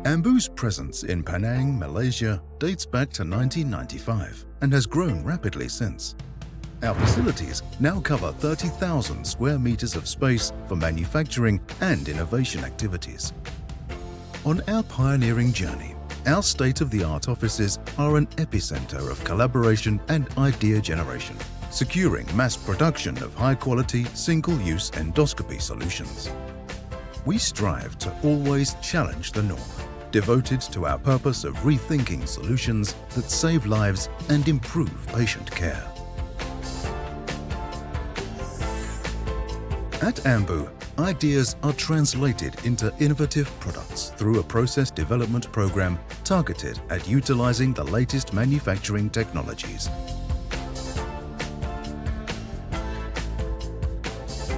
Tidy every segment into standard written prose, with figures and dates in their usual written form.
Ambu's presence in Penang, Malaysia dates back to 1995 and has grown rapidly since. Our facilities now cover 30,000 square meters of space for manufacturing and innovation activities. On our pioneering journey, our state-of-the-art offices are an epicenter of collaboration and idea generation, securing mass production of high-quality, single-use endoscopy solutions. We strive to always challenge the norm, devoted to our purpose of rethinking solutions that save lives and improve patient care. At Ambu, ideas are translated into innovative products through a process development program targeted at utilizing the latest manufacturing technologies.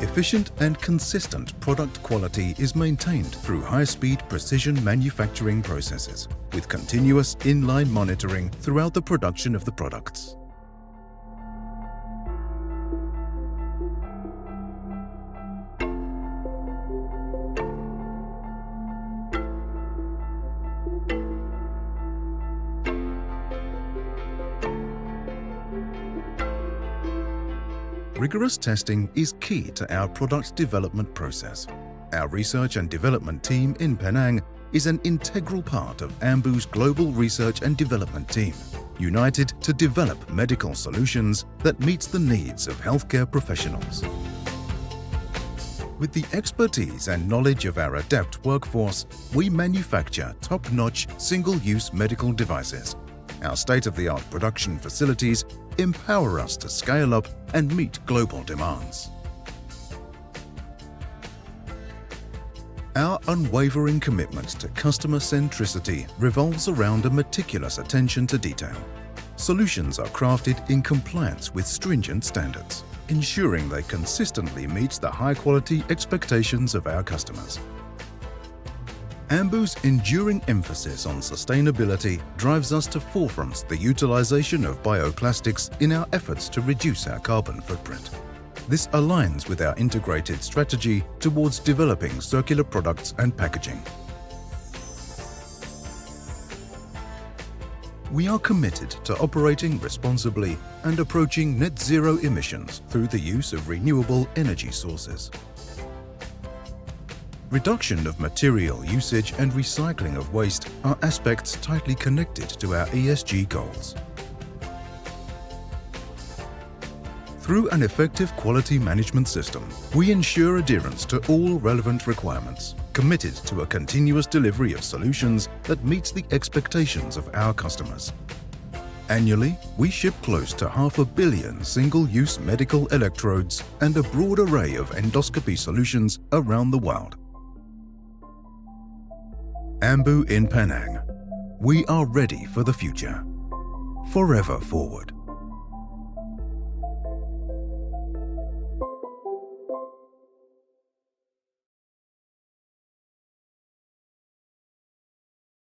Efficient and consistent product quality is maintained through high-speed precision manufacturing processes, with continuous inline monitoring throughout the production of the products. Rigorous testing is key to our product development process. Our research and development team in Penang is an integral part of Ambu's global research and development team, united to develop medical solutions that meet the needs of healthcare professionals. With the expertise and knowledge of our adept workforce, we manufacture top-notch single-use medical devices. Our state-of-the-art production facilities empower us to scale up and meet global demands. Our unwavering commitment to customer centricity revolves around a meticulous attention to detail. Solutions are crafted in compliance with stringent standards, ensuring they consistently meet the high-quality expectations of our customers. Ambu's enduring emphasis on sustainability drives us to forefront the utilization of bioplastics in our efforts to reduce our carbon footprint. This aligns with our integrated strategy towards developing circular products and packaging. We are committed to operating responsibly and approaching net zero emissions through the use of renewable energy sources. Reduction of material usage and recycling of waste are aspects tightly connected to our ESG goals. Through an effective quality management system, we ensure adherence to all relevant requirements, committed to a continuous delivery of solutions that meets the expectations of our customers. Annually, we ship close to 500 million single-use medical electrodes and a broad array of endoscopy solutions around the world. Ambu in Penang. We are ready for the future. Forever forward.